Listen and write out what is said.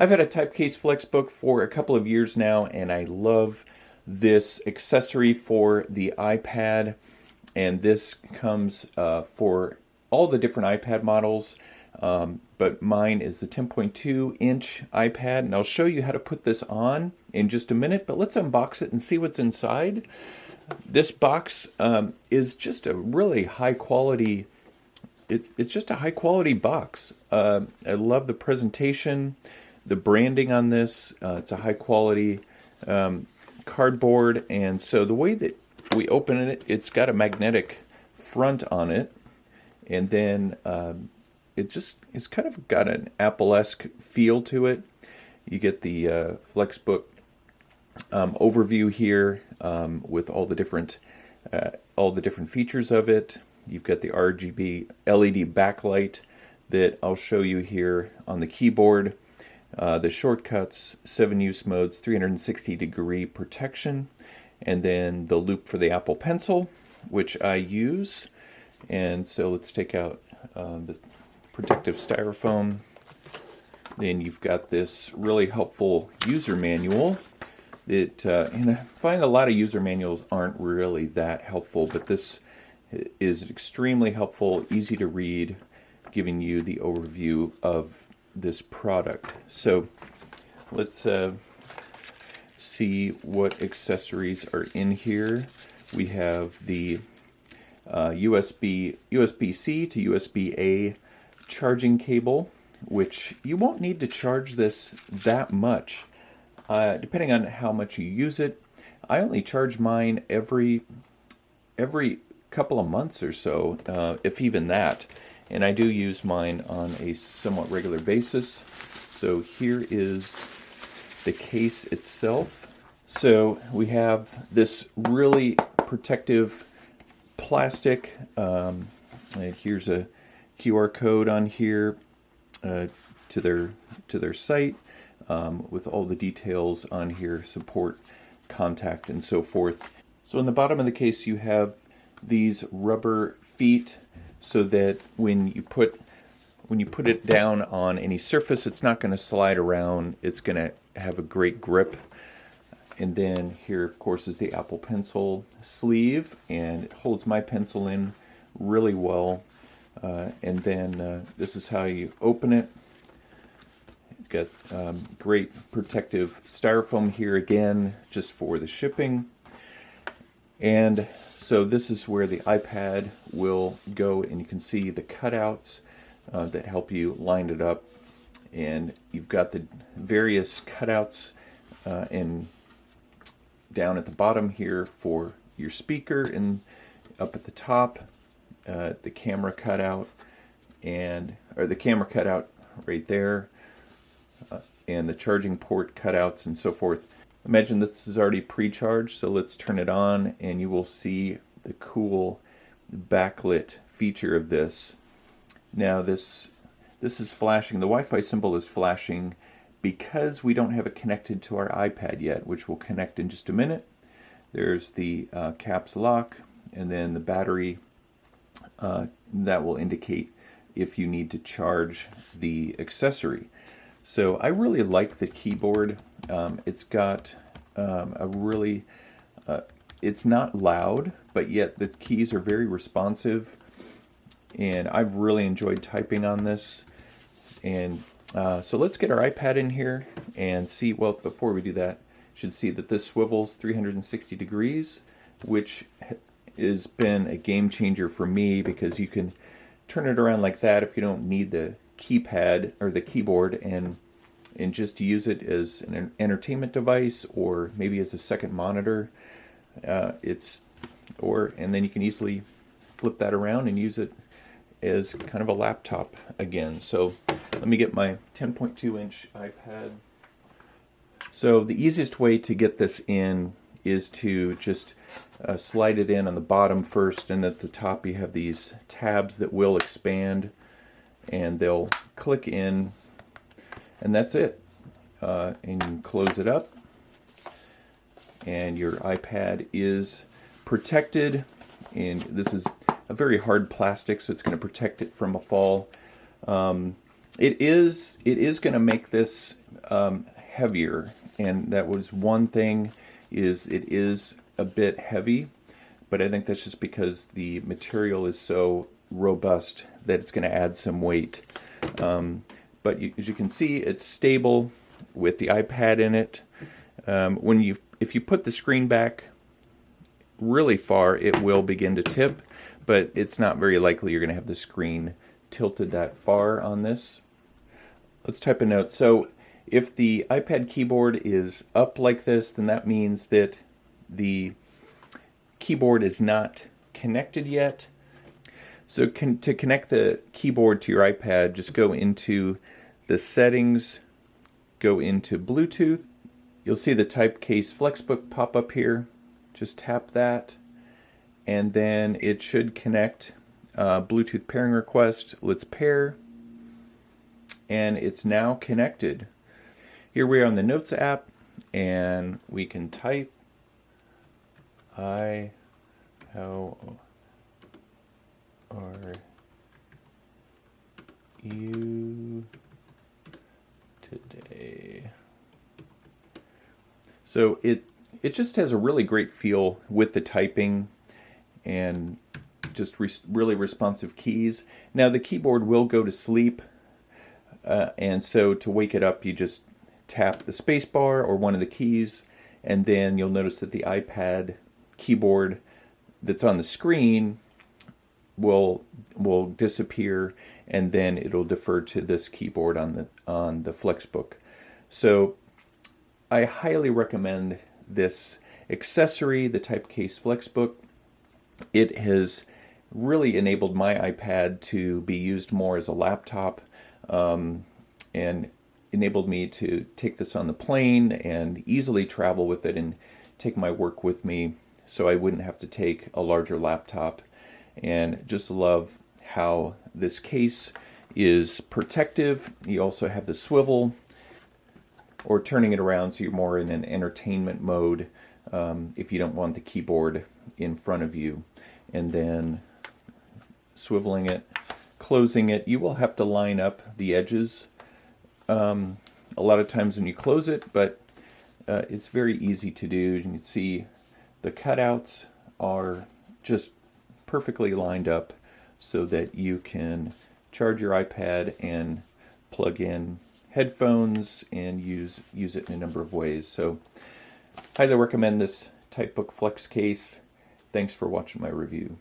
I've had a Typecase Flexbook for a couple of years now, and I love this accessory for the iPad. And this comes for all the different iPad models, but mine is the 10.2-inch iPad, and I'll show you how to put this on in just a minute, but let's unbox it and see what's inside. This box is just a really high quality, it's just a high quality box. I love the presentation, the branding on this. It's a high quality cardboard, and so the way that we open it, it's got a magnetic front on it, and then it's kind of got an Apple-esque feel to it. You get the Flexbook overview here with all the different features of it. You've got the RGB LED backlight that I'll show you here on the keyboard. The shortcuts, 7 use modes, 360-degree protection, and then the loop for the Apple Pencil, which I use. And so let's take out the protective styrofoam. Then you've got this really helpful user manual. And I find a lot of user manuals aren't really that helpful, but this is extremely helpful, easy to read, giving you the overview of this product. So let's see what accessories are in here. We have the USB-C to USB-A charging cable, which you won't need to charge this that much, depending on how much you use it. I only charge mine every couple of months or so, if even that. And I do use mine on a somewhat regular basis. So here is the case itself. So we have this really protective plastic. And here's a QR code on here to their site with all the details on here, support, contact, and so forth. So in the bottom of the case, you have these rubber feet, so that when you put it down on any surface, it's not going to slide around. It's going to have a great grip. And then here, of course, is the Apple Pencil sleeve, and it holds my pencil in really well. And then this is how you open it. It's got great protective styrofoam here again, just for the shipping. And so this is where the iPad will go, and you can see the cutouts that help you line it up. And you've got the various cutouts down at the bottom here for your speaker, and up at the top, the camera cutout, or the camera cutout right there, and the charging port cutouts and so forth. Imagine this is already pre-charged, so let's turn it on, and you will see the cool backlit feature of this. Now this is flashing. The Wi-Fi symbol is flashing because we don't have it connected to our iPad yet, which will connect in just a minute. There's the caps lock, and then the battery that will indicate if you need to charge the accessory. So I really like the keyboard. It's got it's not loud, but yet the keys are very responsive, and I've really enjoyed typing on this. And so let's get our iPad in here and see. Well, before we do that, you should see that this swivels 360 degrees, which has been a game changer for me, because you can turn it around like that if you don't need the keypad or the keyboard, and just use it as an entertainment device, or maybe as a second monitor. And then you can easily flip that around and use it as kind of a laptop again. So let me get my 10.2-inch iPad. So the easiest way to get this in is to just slide it in on the bottom first, and at the top you have these tabs that will expand, and they'll click in, and that's it. And you can close it up, and your iPad is protected. And this is a very hard plastic, so it's going to protect it from a fall. It is going to make this heavier, and that was one thing, is it is a bit heavy, but I think that's just because the material is so robust that it's going to add some weight. But as you can see, it's stable with the iPad in it. If you put the screen back really far, it will begin to tip, but it's not very likely you're going to have the screen tilted that far on this. Let's type a note. So if the iPad keyboard is up like this, then that means that the keyboard is not connected yet. So to connect the keyboard to your iPad, just go into the settings, go into Bluetooth. You'll see the Typecase Flexbook pop up here. Just tap that, and then it should connect. Bluetooth pairing request. Let's pair. And it's now connected. Here we are on the Notes app, and we can type how are you today? So it just has a really great feel with the typing and just really responsive keys. Now the keyboard will go to sleep, and so to wake it up, you just tap the space bar or one of the keys, and then you'll notice that the iPad keyboard that's on the screen will disappear, and then it'll defer to this keyboard on the Flexbook. So I highly recommend this accessory, the Typecase Flexbook. It has really enabled my iPad to be used more as a laptop, and enabled me to take this on the plane and easily travel with it and take my work with me, so I wouldn't have to take a larger laptop. And just love how this case is protective. You also have the swivel, or turning it around so you're more in an entertainment mode if you don't want the keyboard in front of you. And then swiveling it, closing it, you will have to line up the edges a lot of times when you close it, but it's very easy to do. You can see the cutouts are just perfectly lined up so that you can charge your iPad and plug in headphones and use it in a number of ways. So highly recommend this Typebook Flex case. Thanks for watching my review.